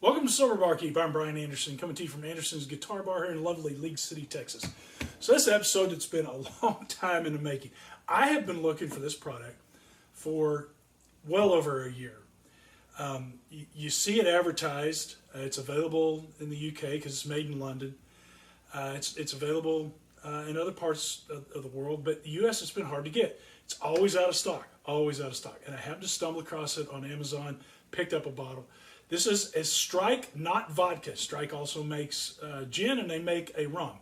Welcome to Sober Barkeep. I'm Brian Anderson, coming to you from Anderson's Guitar Bar here in lovely League City, Texas. So this episode, it's been a long time in the making. I have been looking for this product for well over a year. You see it advertised. It's available in the UK because it's made in London. It's available in other parts of the world, but the US it's been hard to get. It's always out of stock, always out of stock. And I happened to stumble across it on Amazon, picked up a bottle. This is a Strike, not vodka. Strike also makes gin, and they make a rum.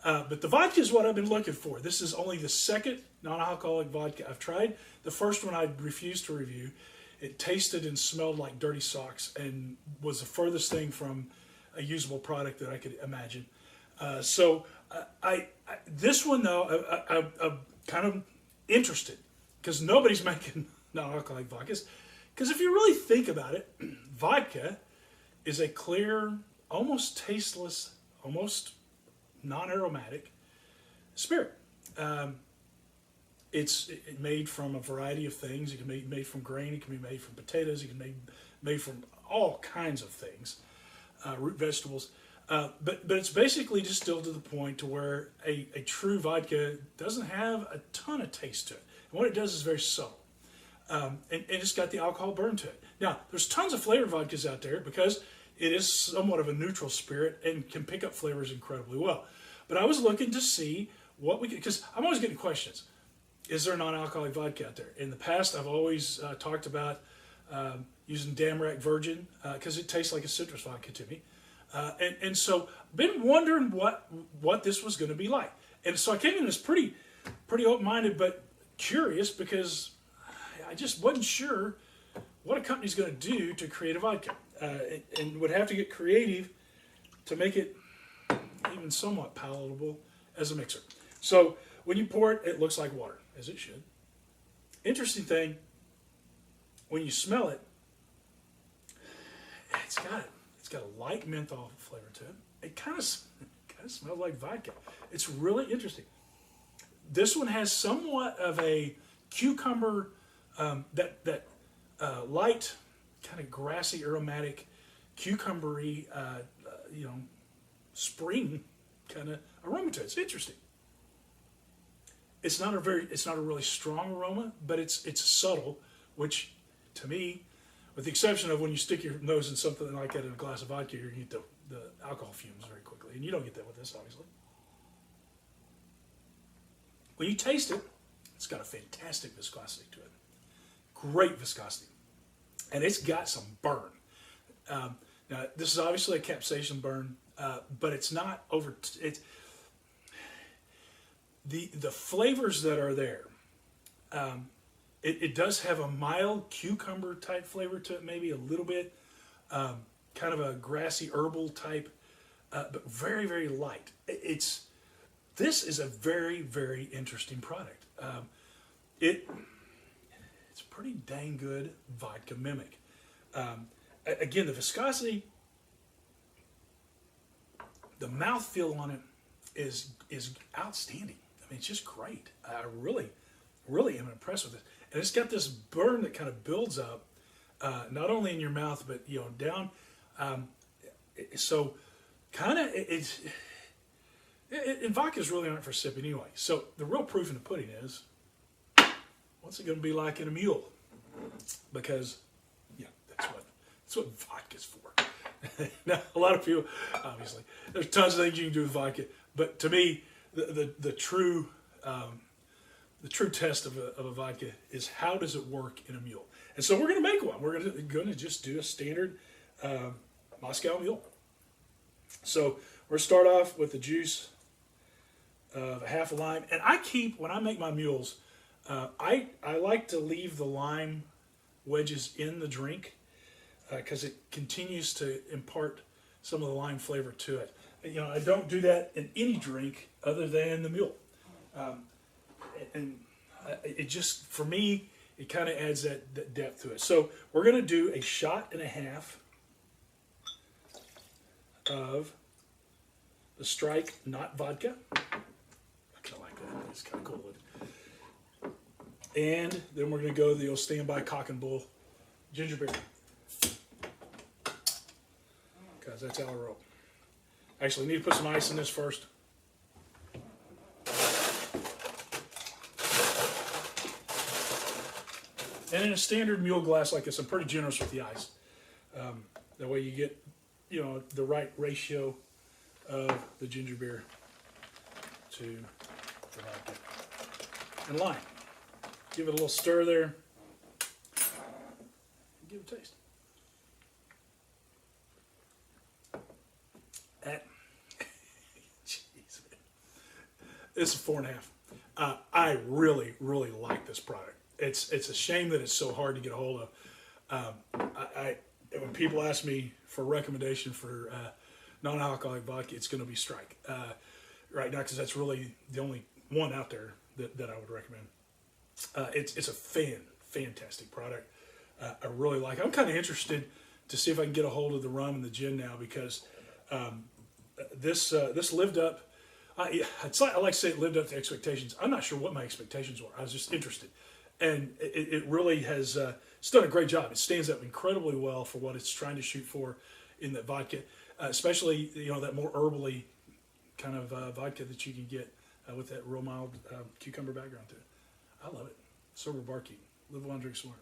But the vodka is what I've been looking for. This is only the second non-alcoholic vodka I've tried. The first one I refused to review. It tasted and smelled like dirty socks and was the furthest thing from a usable product that I could imagine. This one, though, I'm kind of interested because nobody's making non-alcoholic vodkas. Because if you really think about it, vodka is a clear, almost tasteless, almost non-aromatic spirit. It's made from a variety of things. It can be made from grain. It can be made from potatoes. It can be made from all kinds of things, root vegetables. But it's basically distilled to the point to where a true vodka doesn't have a ton of taste to it. And what it does is very subtle. And it's got the alcohol burn to it. Now, there's tons of flavored vodkas out there because it is somewhat of a neutral spirit and can pick up flavors incredibly well. But I was looking to see what we could, because I'm always getting questions. Is there non-alcoholic vodka out there? In the past, I've always talked about using Damrak Virgin because it tastes like a citrus vodka to me. And so I've been wondering what this was going to be like. And so I came in as pretty open-minded, but curious because I just wasn't sure what a company's going to do to create a vodka, and would have to get creative to make it even somewhat palatable as a mixer. So when you pour it, it looks like water, as it should. Interesting thing, when you smell it, it's got a light menthol flavor to it. It kind of smells like vodka. It's really interesting. This one has somewhat of a cucumber. Light, kind of grassy, aromatic, cucumbery, spring kind of aroma to it. It's interesting. It's not a really strong aroma, but it's subtle, which to me, with the exception of when you stick your nose in something like that in a glass of vodka, you get the alcohol fumes very quickly, and you don't get that with this, obviously. When you taste it, it's got a fantastic viscosity to it. Great viscosity. And it's got some burn. Now, this is obviously a capsaicin burn, but it's not over. The flavors that are there, it does have a mild cucumber type flavor to it, maybe a little bit, kind of a grassy herbal type, but very, very light. This is a very, very interesting product. It's a pretty dang good vodka mimic. Again, the viscosity, the mouthfeel on it is outstanding. I mean, it's just great. I really, really am impressed with it. And it's got this burn that kind of builds up, not only in your mouth, but down. So kind of and vodkas really aren't for sipping anyway. So the real proof in the pudding is, what's it going to be like in a mule? Because, that's what vodka's for. Now, a lot of people, obviously, there's tons of things you can do with vodka, but to me, the true test of a vodka is how does it work in a mule? And so we're going to make one. We're going to just do a standard Moscow mule. So we're going to start off with the juice of a half a lime, and when I make my mules, I like to leave the lime wedges in the drink because it continues to impart some of the lime flavor to it. I don't do that in any drink other than the mule. It just, for me, it kind of adds that depth to it. So we're going to do a shot and a half of the Strike, not vodka. I kind of like that. It's kind of cool. And then we're going to go the old standby Cock and Bull ginger beer. because that's how I roll. Actually, need to put some ice in this first. And in a standard mule glass like this, I'm pretty generous with the ice. That way you get, the right ratio of the ginger beer to the vodka. And lime. Give it a little stir there. Give it a taste. Jeez, man. This is 4.5. I really, really like this product. It's a shame that it's so hard to get a hold of. When people ask me for a recommendation for non-alcoholic vodka, it's going to be Strike right now, because that's really the only one out there that I would recommend. It's a fantastic product. I really like it. I'm kind of interested to see if I can get a hold of the rum and the gin now, because this lived up. I like to say it lived up to expectations. I'm not sure what my expectations were. I was just interested. And it really has it's done a great job. It stands up incredibly well for what it's trying to shoot for in that vodka, especially that more herbally kind of vodka that you can get with that real mild cucumber background to it. I love it. Sober barkeep. Live well and drink smart.